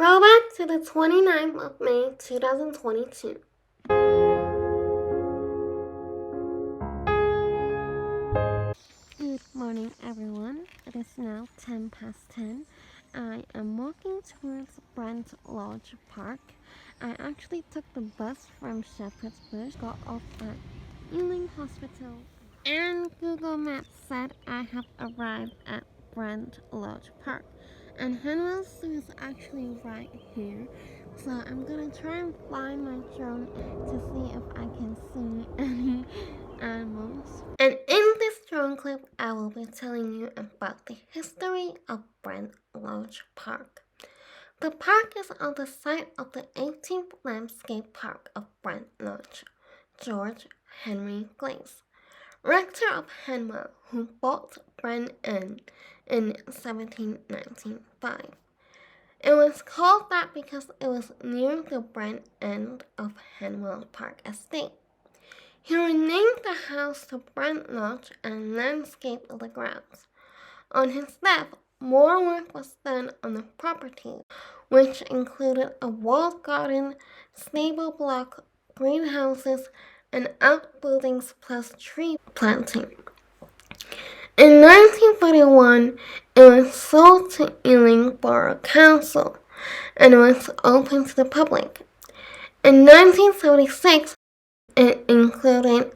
Throwback to the 29th of May 2022. Good morning, everyone. It is now 10 past 10. I am walking towards Brent Lodge Park. I actually took the bus from Shepherd's Bush, got off at Ealing Hospital, and Google Maps said I have arrived at Brent Lodge Park. And Henwell Zoo is actually right here. So I'm gonna try and fly my drone to see if I can see any animals. And in this drone clip, I will be telling you about the history of Brent Lodge Park. The park is on the site of the 18th Landscape Park of Brent Lodge, George Henry Glaze, rector of Henwell, who bought Brent Inn in 1795. It was called that because it was near the Brent end of Henwell Park estate. He renamed the house to Brent Lodge and landscaped the grounds. On his death, more work was done on the property, which included a walled garden, stable block, greenhouses, and outbuildings plus tree planting. In 1941, it was sold to Ealing Borough Council and was open to the public. In 1976, it included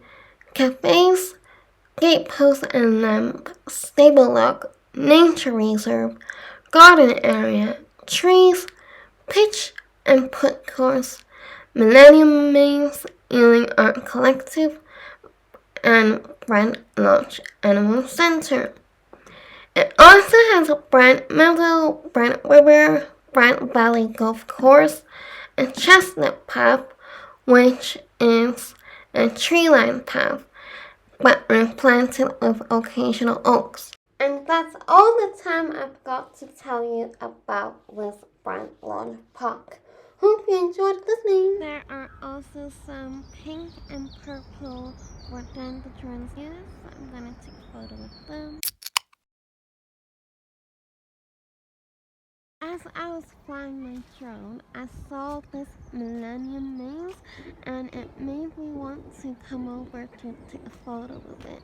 cafes, gatepost and lamp, stable lock, nature reserve, garden area, trees, pitch and put course, Millennium Maze, Ealing Art Collective, and Brent Lodge Animal Center. It also has a Brent Meadow, Brent River, Brent Valley Golf Course, a chestnut path, which is a tree-lined path, but replanted with occasional oaks. And that's all the time I've got to tell you about this Brent Lodge Park. Hope you enjoyed listening. There are also some pink and purple rhododendrons here, so I'm gonna take a photo with them. As I was flying my drone, I saw this Millennium Maze, and it made me want to come over to take a photo with it.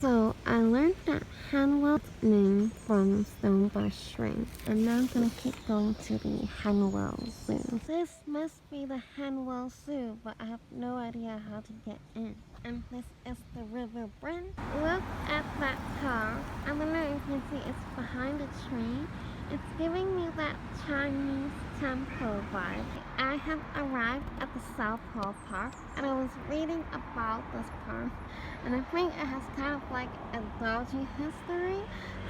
So I learned that Henwell's name from Stonebush Ring, and now I'm gonna keep going to the Henwell Zoo. This must be the Henwell Zoo, but I have no idea how to get in. And this is the River Brent. Look at that car. I don't know if you can see it's behind a tree. It's giving me that Chinese temple vibe. I have arrived at the Southall Park, and I was reading about this park, and I think it has kind of like a dodgy history.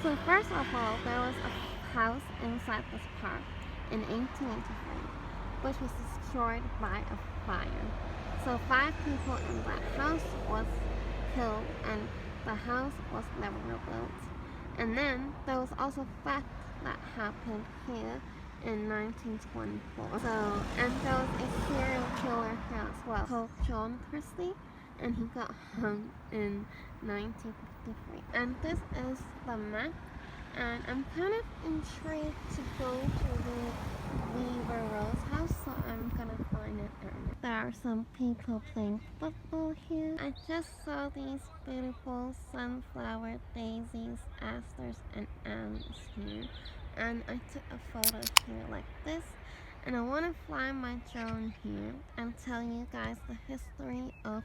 So first of all, there was a house inside this park in 1883, which was destroyed by a fire. So 5 people in that house was killed, and the house was never rebuilt. And then there was also theft that happened here in 1924. So, and there was a serial killer here as well called John Christie, and he got hung in 1953. And this is the map, and I'm kind of intrigued to go to the Weaver Rose house, so I'm gonna find it early. There are some people playing football here. I just saw these beautiful sunflower daisies, asters, and elms here, and I took a photo here like this, and I want to fly my drone here and tell you guys the history of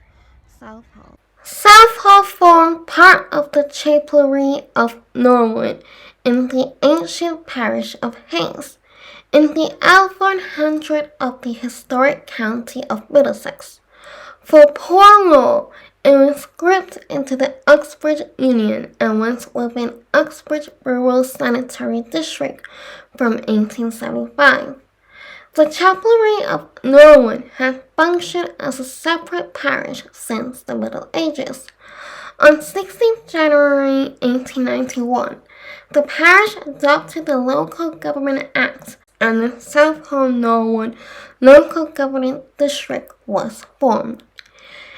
Southhall. Southhall formed part of the chapelry of Norwood in the ancient parish of Hayes, in the Althorn hundred of the historic county of Middlesex. For poor law, it was grouped into the Uxbridge Union and was within Uxbridge Rural Sanitary District from 1875. The chapelry of Norwood had functioned as a separate parish since the Middle Ages. On 16th January 1891, the parish adopted the Local Government Act, and the Southall Norwood Local Government District was formed.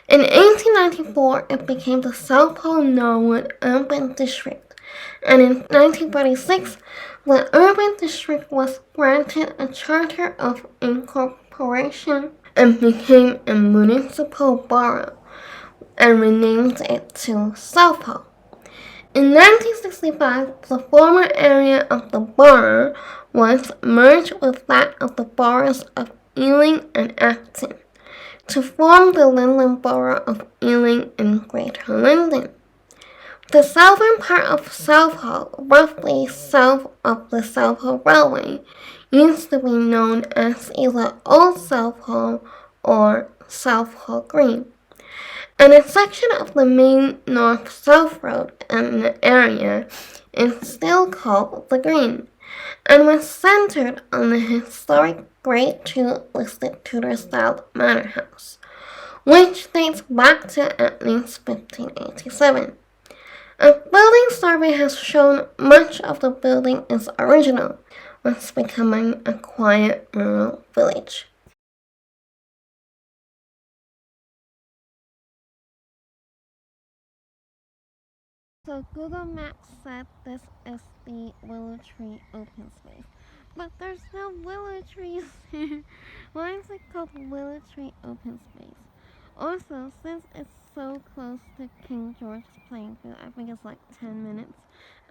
In 1894, it became the Southall Norwood Urban District, and in 1946, the urban district was granted a charter of incorporation and became a municipal borough and renamed it to Southall. In 1965, the former area of the borough was merged with that of the boroughs of Ealing and Acton to form the London Borough of Ealing in Greater London. The southern part of Southall, roughly south of the Southall Railway, used to be known as either Old Southall or Southall Green, and a section of the main north-south road in the area is still called the Green, and was centered on the historic Grade II listed Tudor-style manor house, which dates back to at least 1587. A building survey has shown much of the building is original, thus becoming a quiet rural village. So Google Maps said this is the Willow Tree open space, but there's no willow trees here. Why is it called Willow Tree open space? Also, since it's so close to King George's playing field, I think it's like 10 minutes.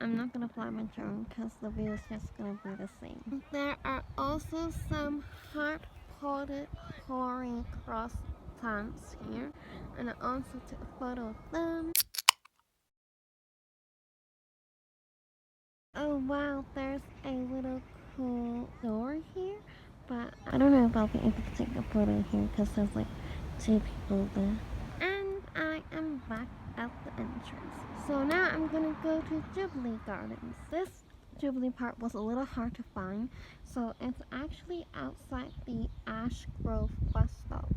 I'm not gonna fly my drone because the view is just gonna be the same. There are also some hard-potted hoary cross plants here, and I also took a photo of them. Oh wow, there's a little cool door here, but I don't know if I'll be able to take a photo here because there's like two people there. And I am back at the entrance. So now I'm gonna go to Jubilee Gardens. This Jubilee Park was a little hard to find, so it's actually outside the Ash Grove bus stop.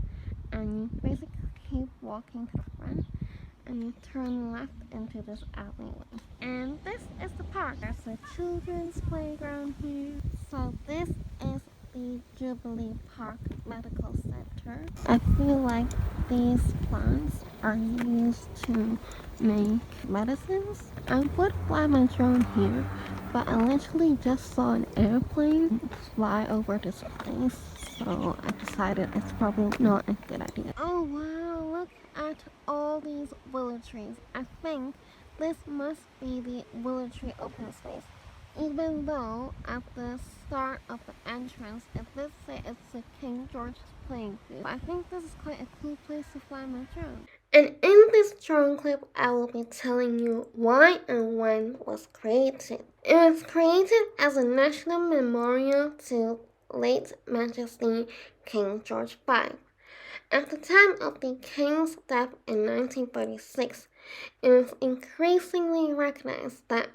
And you basically keep walking to the front and you turn left into this alleyway. And this is the park. There's a children's playground here. So this is the Jubilee Park Medical Center. I feel like these plants are used to make medicines. I would fly my drone here, but I literally just saw an airplane fly over this place, so I decided it's probably not a good idea. Oh wow, look at all these willow trees. I think this must be the Willow Tree open space. Even though at the start of the entrance it did say it's a King George's playing field. I think this is quite a cool place to fly my drone. And in this drone clip, I will be telling you why and when it was created. It was created as a national memorial to late Majesty King George V. At the time of the King's death in 1936, it was increasingly recognized that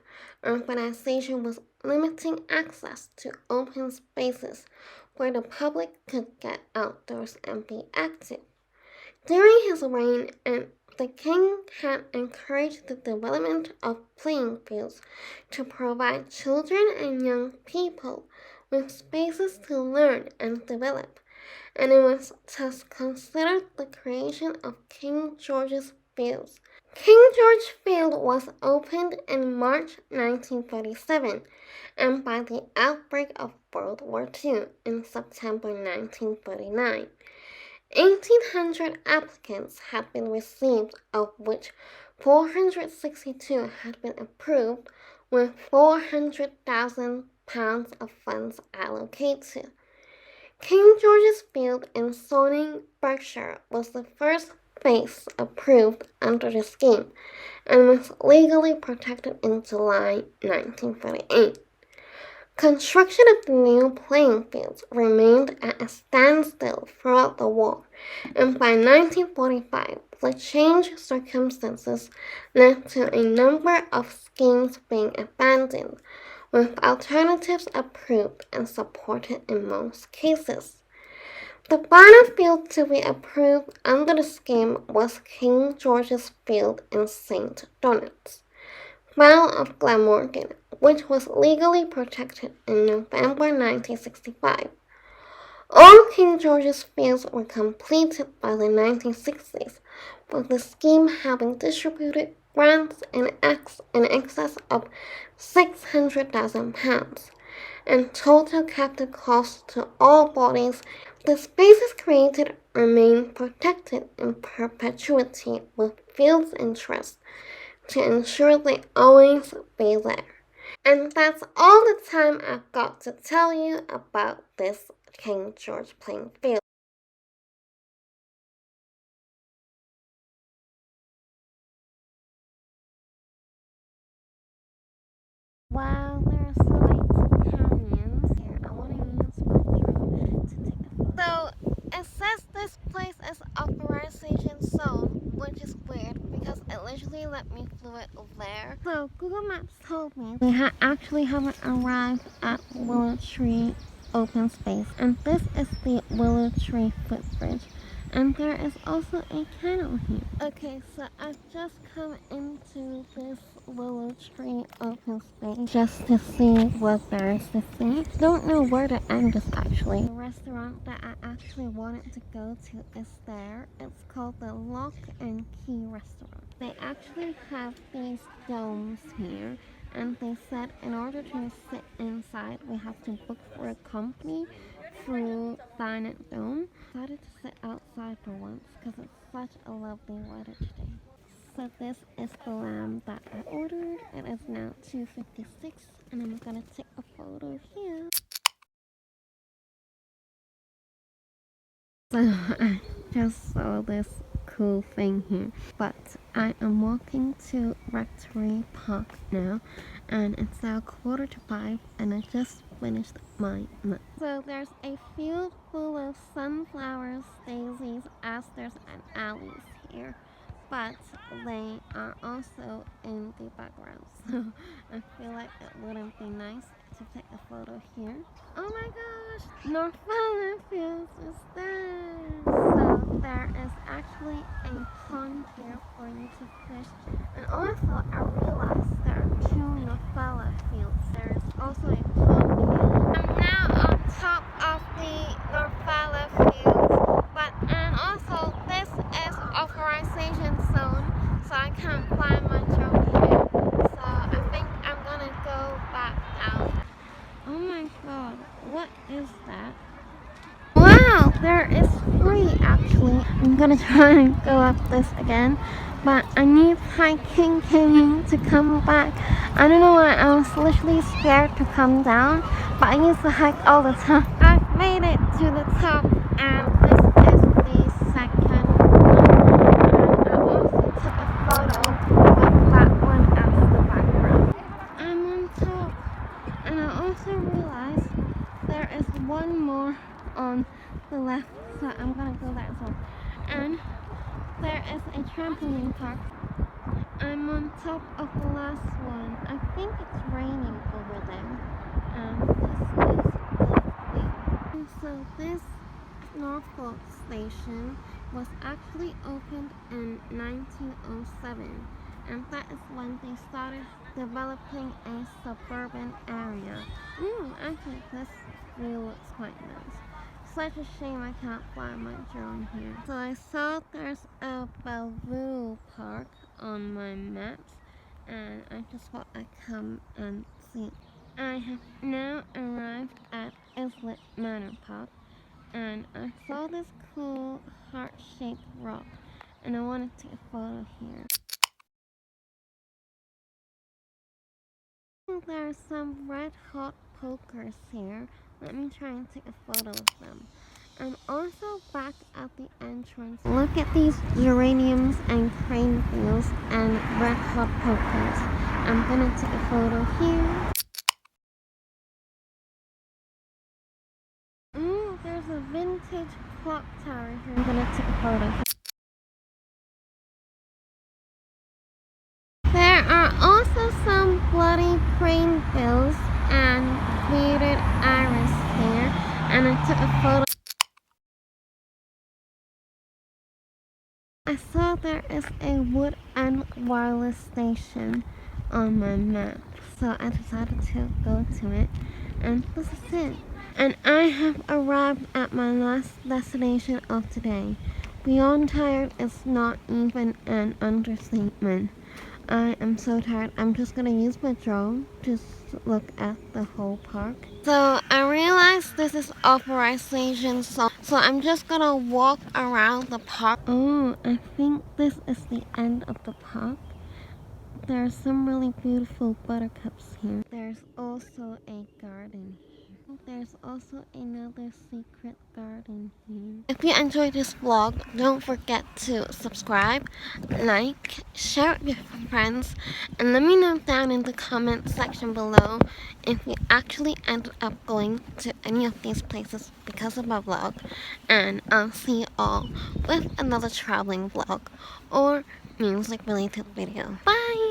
urbanization was limiting access to open spaces where the public could get outdoors and be active. During his reign, the king had encouraged the development of playing fields to provide children and young people with spaces to learn and develop, and it was thus considered the creation of King George's Fields. King George Field was opened in March 1937, and by the outbreak of World War II in September 1939. 1,800 applicants had been received, of which 462 had been approved, with £400,000 of funds allocated. King George's Field in Sonning, Berkshire was the first phase approved under the scheme and was legally protected in July 1938. Construction of the new playing fields remained at a standstill throughout the war, and by 1945, the changed circumstances led to a number of schemes being abandoned, with alternatives approved and supported in most cases. The final field to be approved under the scheme was King George's Field in St. Donat's, Mile of Glamorgan, which was legally protected in November 1965. All King George's fields were completed by the 1960s, with the scheme having distributed grants in excess of £600,000, and total capital costs to all bodies. The spaces created remain protected in perpetuity with Fields' interest to ensure they always be there. And that's all the time I've got to tell you about this King George playing field. Wow, there are slight canyons here. I want to use my drone to take a photo. So it says this place is authorization zone, which is weird because it literally let me fly it there. So Google Maps told me we actually haven't arrived at Willow Tree open space, and this is the Willow Tree Footbridge. And there is also a canal here. Okay, so I've just come into this Willow Tree open space just to see what there is to see. Don't know where to end this actually. The restaurant that I actually wanted to go to is there. It's called the Lock Quay restaurant. They actually have these domes here, and they said in order to sit inside we have to book for a company through Dine at Dome. I decided to sit outside for once because it's such a lovely weather today. So this is the lamb that I ordered. It is now 2:56, and I'm gonna take a photo here. So I just saw this cool thing here, but I am walking to Recreation Park now, and it's now 4:45, and I just finished my lunch. So there's a field full of sunflowers, daisies, asters, and alleys here, but they are also in the background, so I feel like it wouldn't be nice to take a photo here. Oh my gosh, Northala Fields is there! So there is actually a pond here for you to fish, and also I realized there are two Northala Fields. There is also a pond here. I'm now on top of the Northala Fields, and also this is authorization zone, so I can't fly my drone here. So I think I'm gonna go back down. Oh my god, what is that? Wow, there is three actually. I'm gonna try and go up this again, but I need hiking canyon to come back. I don't know why, I was literally scared to come down, but I used to hike all the time. I've made it to the top, and this is the second one. And I also took a photo with that one as the background. I'm on top, and I also realized there is one more on the left, so I'm gonna go there as well. And there is a trampoline park. I'm on top of the last one. I think it's raining over there. This is lovely. So this Norfolk station was actually opened in 1907, and that is when they started developing a suburban area. Actually this view looks quite nice. Such a shame I can't fly my drone here. So I saw there's a Belvue Park on my maps, and I just thought I'd come and see. I have now arrived at Islip Manor Park, and I saw this cool heart-shaped rock, and I wanted to take a photo here. There are some red hot pokers here. Let me try and take a photo of them. And also back at the entrance, look at these geraniums and crane wheels and red hot pokers. I'm gonna take a photo here. There's a vintage clock tower here. I'm gonna take a photo here. There are also some bloody crane bills and bearded iris here, and I took a photo. I saw there is a wood and wireless station on my map, so I decided to go to it, and this is it. And I have arrived at my last destination of today. Beyond tired is not even an understatement. I am so tired. I'm just gonna use my drone to look at the whole park. So I realized this is authorization, so I'm just gonna walk around the park. Oh, I think this is the end of the park. There are some really beautiful buttercups here. There's also a garden here. There's also another secret garden here. If you enjoyed this vlog, don't forget to subscribe, like, share it with your friends, and let me know down in the comment section below if you actually ended up going to any of these places because of my vlog. And I'll see you all with another traveling vlog or music related video. Bye!